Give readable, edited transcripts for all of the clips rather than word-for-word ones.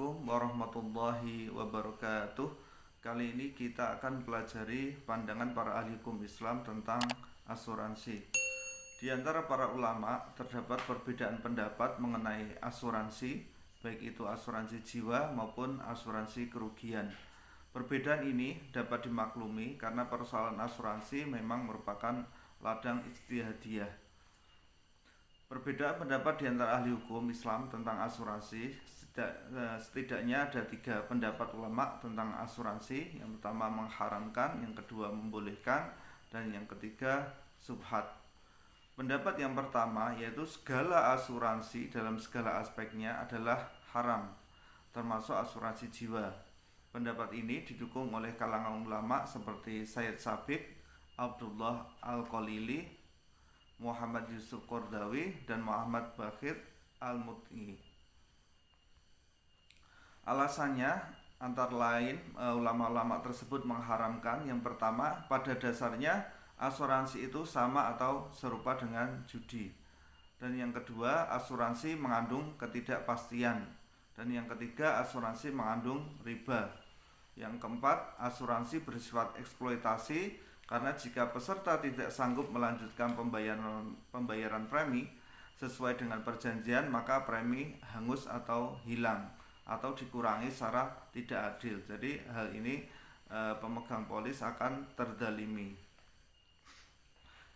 Assalamualaikum warahmatullahi wabarakatuh. Kali ini kita akan pelajari pandangan para ahli hukum Islam tentang asuransi. Di antara para ulama terdapat perbedaan pendapat mengenai asuransi, baik itu asuransi jiwa maupun asuransi kerugian. Perbedaan ini dapat dimaklumi karena persoalan asuransi memang merupakan ladang ijtihadiyah. Perbedaan pendapat di antara ahli hukum Islam tentang asuransi, setidaknya ada 3 pendapat ulama tentang asuransi. Yang pertama mengharamkan, yang kedua membolehkan, dan yang ketiga subhat. Pendapat yang pertama yaitu segala asuransi dalam segala aspeknya adalah haram, termasuk asuransi jiwa. Pendapat ini didukung oleh kalangan ulama seperti Sayyid Sabiq, Abdullah Al-Qalili, Muhammad Yusuf Qardawi, dan Muhammad Baqir Al-Mut'i. Alasannya antara lain ulama-ulama tersebut mengharamkan, yang pertama, pada dasarnya asuransi itu sama atau serupa dengan judi. Dan yang kedua, asuransi mengandung ketidakpastian. Dan yang ketiga, asuransi mengandung riba. Yang keempat, asuransi bersifat eksploitasi, karena jika peserta tidak sanggup melanjutkan pembayaran premi sesuai dengan perjanjian, maka premi hangus atau hilang atau dikurangi secara tidak adil. Jadi hal ini pemegang polis akan terdalimi.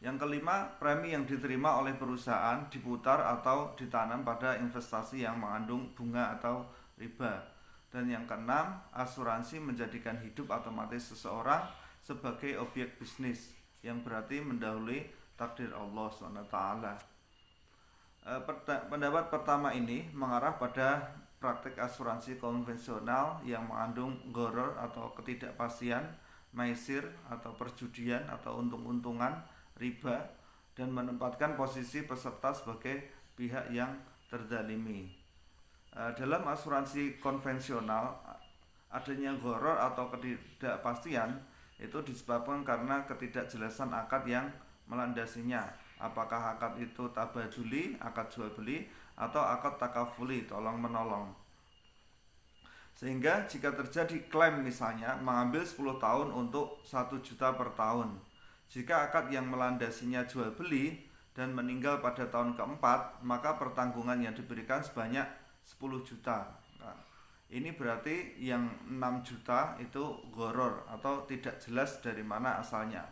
Yang kelima, premi yang diterima oleh perusahaan diputar atau ditanam pada investasi yang mengandung bunga atau riba. Dan yang keenam, asuransi menjadikan hidup otomatis seseorang sebagai objek bisnis, yang berarti mendahului takdir Allah SWT. Pendapat pertama ini mengarah pada praktik asuransi konvensional yang mengandung gharar atau ketidakpastian, maisir atau perjudian atau untung-untungan, riba, dan menempatkan posisi peserta sebagai pihak yang terdalimi. Dalam asuransi konvensional, adanya gharar atau ketidakpastian itu disebabkan karena ketidakjelasan akad yang melandasinya. Apakah akad itu tabaduli, akad jual beli, atau akad takafuli, tolong menolong. Sehingga jika terjadi klaim misalnya mengambil 10 tahun untuk 1 juta per tahun, jika akad yang melandasinya jual beli dan meninggal pada tahun keempat, maka pertanggungan yang diberikan sebanyak 10 juta. Ini berarti yang 6 juta itu gharar atau tidak jelas dari mana asalnya.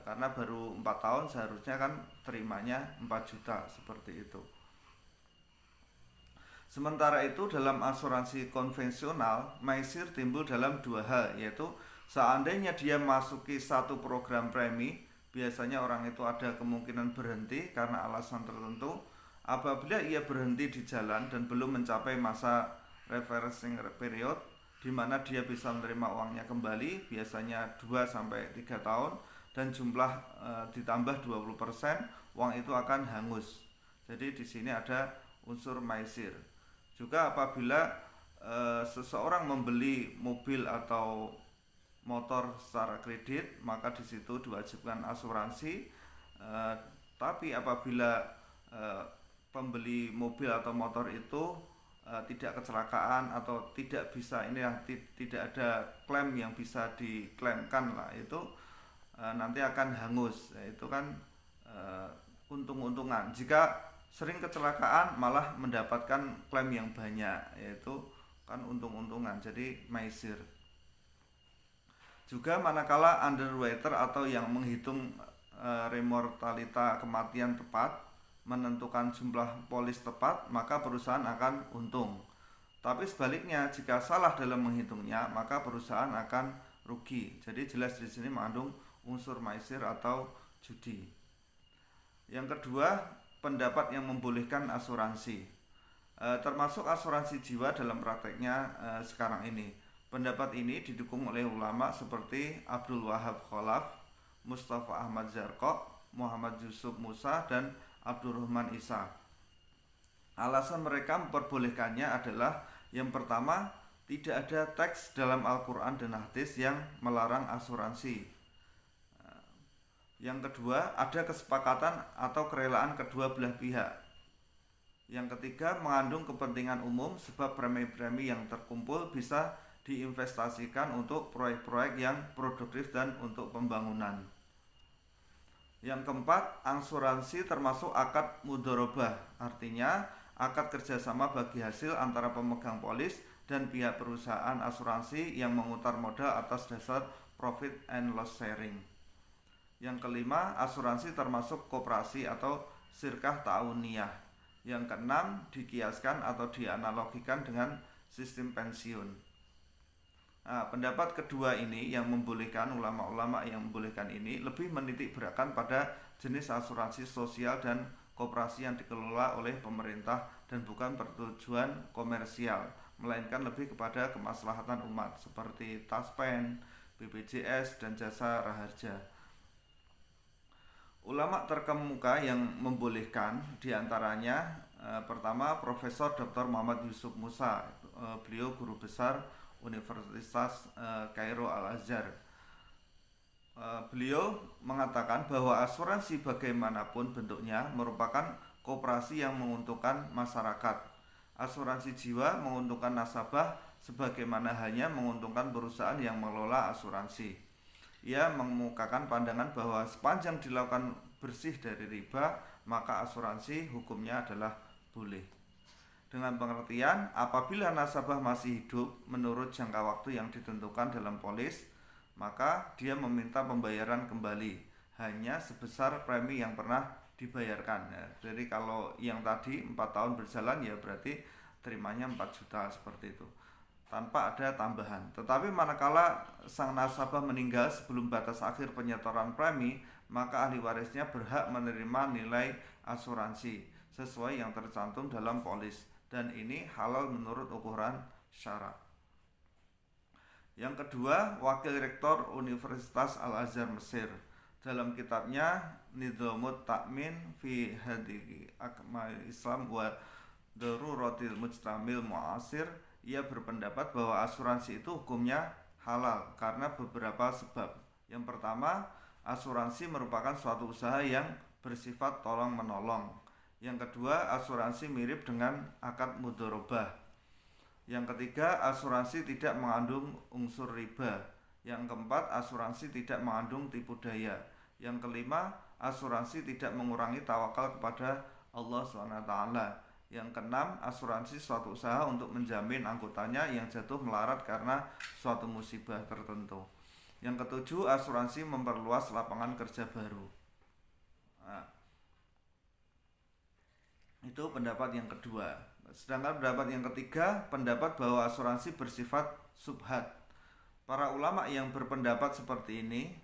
Karena baru 4 tahun seharusnya kan terimanya 4 juta, seperti itu. Sementara itu dalam asuransi konvensional, maisir timbul dalam 2 hal, yaitu seandainya dia masuki satu program premi, biasanya orang itu ada kemungkinan berhenti karena alasan tertentu. Apabila ia berhenti di jalan dan belum mencapai masa reversing period di mana dia bisa menerima uangnya kembali, biasanya 2-3 tahun, dan jumlah ditambah 20%, uang itu akan hangus. Jadi di sini ada unsur maisir. Juga apabila seseorang membeli mobil atau motor secara kredit, maka di situ diwajibkan asuransi. Tapi apabila pembeli mobil atau motor itu tidak kecelakaan atau tidak bisa tidak ada klaim yang bisa diklaimkan lah, itu nanti akan hangus. Itu kan untung-untungan. Jika sering kecelakaan malah mendapatkan klaim yang banyak, yaitu kan untung-untungan, jadi maisir. Juga manakala underwriter atau yang menghitung remortalita kematian tepat menentukan jumlah polis tepat, maka perusahaan akan untung. Tapi sebaliknya, jika salah dalam menghitungnya, maka perusahaan akan rugi. Jadi jelas di sini mengandung unsur maisir atau judi. Yang kedua, pendapat yang membolehkan asuransi, termasuk asuransi jiwa dalam prakteknya sekarang ini. Pendapat ini didukung oleh ulama seperti Abdul Wahab Khalaf, Mustafa Ahmad Zarqaq, Muhammad Yusuf Musa, dan Abdurrahman Isa. Alasan mereka memperbolehkannya adalah, yang pertama, tidak ada teks dalam Al-Quran dan hadis yang melarang asuransi. Yang kedua, ada kesepakatan atau kerelaan kedua belah pihak. Yang ketiga, mengandung kepentingan umum sebab premi-premi yang terkumpul bisa diinvestasikan untuk proyek-proyek yang produktif dan untuk pembangunan. Yang keempat, asuransi termasuk akad mudharabah, artinya akad kerjasama bagi hasil antara pemegang polis dan pihak perusahaan asuransi yang memutar modal atas dasar profit and loss sharing. Yang kelima, asuransi termasuk koperasi atau syirkah ta'awuniyah. Yang keenam, dikiaskan atau dianalogikan dengan sistem pensiun. Nah, pendapat kedua ini yang membolehkan, ulama-ulama yang membolehkan ini lebih menitik beratkan pada jenis asuransi sosial dan koperasi yang dikelola oleh pemerintah dan bukan bertujuan komersial, melainkan lebih kepada kemaslahatan umat seperti Taspen, BPJS, dan jasa raharja. Ulama terkemuka yang membolehkan diantaranya pertama Profesor Dr. Muhammad Yusuf Musa, beliau guru besar Universitas Kairo Al-Azhar. Beliau mengatakan bahwa asuransi bagaimanapun bentuknya merupakan koperasi yang menguntungkan masyarakat. Asuransi jiwa menguntungkan nasabah sebagaimana hanya menguntungkan perusahaan yang mengelola asuransi. Ia mengemukakan pandangan bahwa sepanjang dilakukan bersih dari riba, maka asuransi hukumnya adalah boleh. Dengan pengertian, apabila nasabah masih hidup menurut jangka waktu yang ditentukan dalam polis, maka dia meminta pembayaran kembali hanya sebesar premi yang pernah dibayarkan. Ya, jadi kalau yang tadi 4 tahun berjalan, ya berarti terimanya 4 juta seperti itu, tanpa ada tambahan. Tetapi manakala sang nasabah meninggal sebelum batas akhir penyetoran premi, maka ahli warisnya berhak menerima nilai asuransi sesuai yang tercantum dalam polis, dan ini halal menurut ukuran syara. Yang kedua, Wakil Rektor Universitas Al-Azhar Mesir dalam kitabnya Nidhamut Ta'min fi Hadi Akmal Islam wa Daruratil Mujtamil Mu'asir, ia berpendapat bahwa asuransi itu hukumnya halal karena beberapa sebab. Yang pertama, asuransi merupakan suatu usaha yang bersifat tolong-menolong. Yang kedua, asuransi mirip dengan akad mudharabah. Yang ketiga, asuransi tidak mengandung unsur riba. Yang keempat, asuransi tidak mengandung tipu daya. Yang kelima, asuransi tidak mengurangi tawakal kepada Allah SWT. Yang keenam, asuransi suatu usaha untuk menjamin anggotanya yang jatuh melarat karena suatu musibah tertentu. Yang ketujuh, asuransi memperluas lapangan kerja baru. Nah, itu pendapat yang kedua. Sedangkan pendapat yang ketiga, pendapat bahwa asuransi bersifat subhat. Para ulama yang berpendapat seperti ini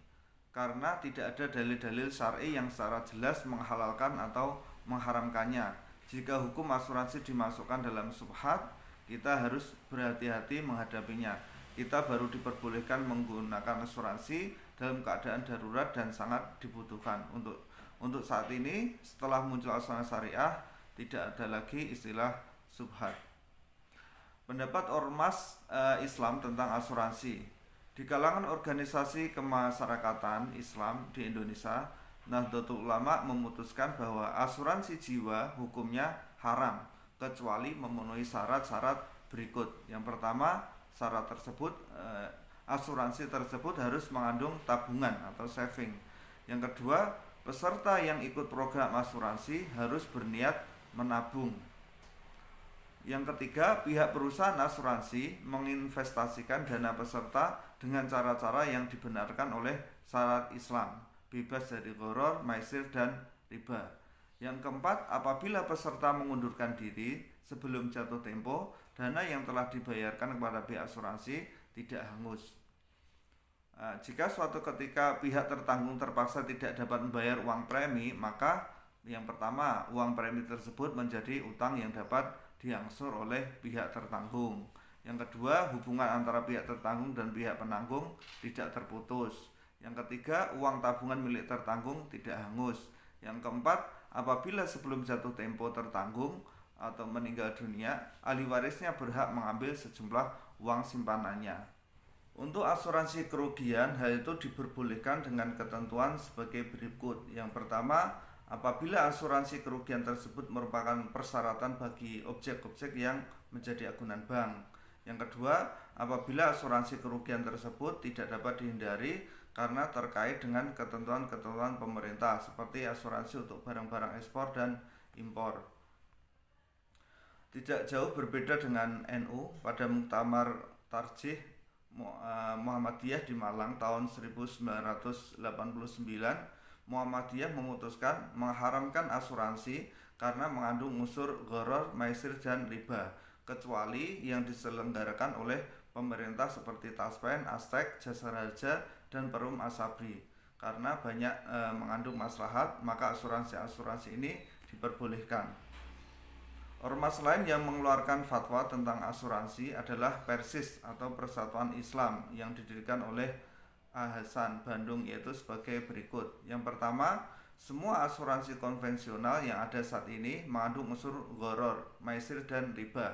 karena tidak ada dalil-dalil syar'i yang secara jelas menghalalkan atau mengharamkannya. Jika hukum asuransi dimasukkan dalam subhat, kita harus berhati-hati menghadapinya. Kita baru diperbolehkan menggunakan asuransi dalam keadaan darurat dan sangat dibutuhkan. Untuk saat ini, setelah muncul asuransi syariah, tidak ada lagi istilah subhat. Pendapat ormas Islam tentang asuransi. Di kalangan organisasi kemasyarakatan Islam di Indonesia, Nahdlatul Ulama memutuskan bahwa asuransi jiwa hukumnya haram kecuali memenuhi syarat-syarat berikut. Yang pertama, syarat tersebut asuransi tersebut harus mengandung tabungan atau saving. Yang kedua, peserta yang ikut program asuransi harus berniat menabung. Yang ketiga, pihak perusahaan asuransi menginvestasikan dana peserta dengan cara-cara yang dibenarkan oleh syariat Islam, bebas dari gharar, maisir, dan riba. Yang keempat, apabila peserta mengundurkan diri sebelum jatuh tempo, dana yang telah dibayarkan kepada pihak asuransi tidak hangus. Jika suatu ketika pihak tertanggung terpaksa tidak dapat membayar uang premi, maka yang pertama, uang premi tersebut menjadi utang yang dapat diangsur oleh pihak tertanggung. Yang kedua, hubungan antara pihak tertanggung dan pihak penanggung tidak terputus. Yang ketiga, uang tabungan milik tertanggung tidak hangus. Yang keempat, apabila sebelum jatuh tempo tertanggung atau meninggal dunia, ahli warisnya berhak mengambil sejumlah uang simpanannya. Untuk asuransi kerugian, hal itu diperbolehkan dengan ketentuan sebagai berikut. Yang pertama, apabila asuransi kerugian tersebut merupakan persyaratan bagi objek-objek yang menjadi agunan bank. Yang kedua, apabila asuransi kerugian tersebut tidak dapat dihindari karena terkait dengan ketentuan-ketentuan pemerintah seperti asuransi untuk barang-barang ekspor dan impor. Tidak jauh berbeda dengan NU, pada Muktamar Tarjih Muhammadiyah di Malang tahun 1989, Muhammadiyah memutuskan mengharamkan asuransi karena mengandung unsur gharar, maisir, dan riba, kecuali yang diselenggarakan oleh pemerintah seperti Taspen, Aztec, Jasara Harja, dan Perum Asabri. Karena banyak mengandung maslahat, maka asuransi-asuransi ini diperbolehkan. Ormas lain yang mengeluarkan fatwa tentang asuransi adalah Persis atau Persatuan Islam yang didirikan oleh Hasan Bandung, yaitu sebagai berikut. Yang pertama, semua asuransi konvensional yang ada saat ini mengandung unsur gharar, maisir, dan riba.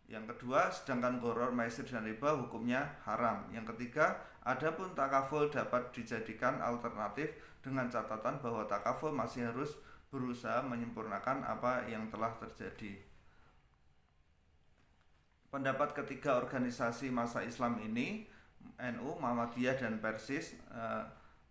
Yang kedua, sedangkan gharar, maisir, dan riba hukumnya haram. Yang ketiga, adapun takaful dapat dijadikan alternatif dengan catatan bahwa takaful masih harus berusaha menyempurnakan apa yang telah terjadi. Pendapat ketiga organisasi masa Islam ini, NU, Muhammadiyah, dan Persis,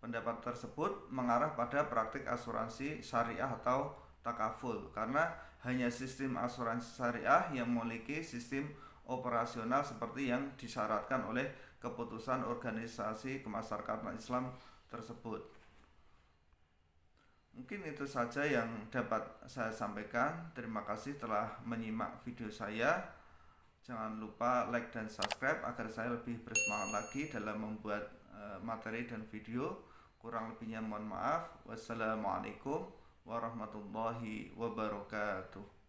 pendapat tersebut mengarah pada praktik asuransi syariah atau takaful, karena hanya sistem asuransi syariah yang memiliki sistem operasional seperti yang disyaratkan oleh keputusan organisasi kemasyarakatan Islam tersebut. Mungkin itu saja yang dapat saya sampaikan. Terima kasih telah menyimak video saya. Jangan lupa like dan subscribe agar saya lebih bersemangat lagi dalam membuat materi dan video. Kurang lebihnya mohon maaf. Wassalamualaikum warahmatullahi wabarakatuh.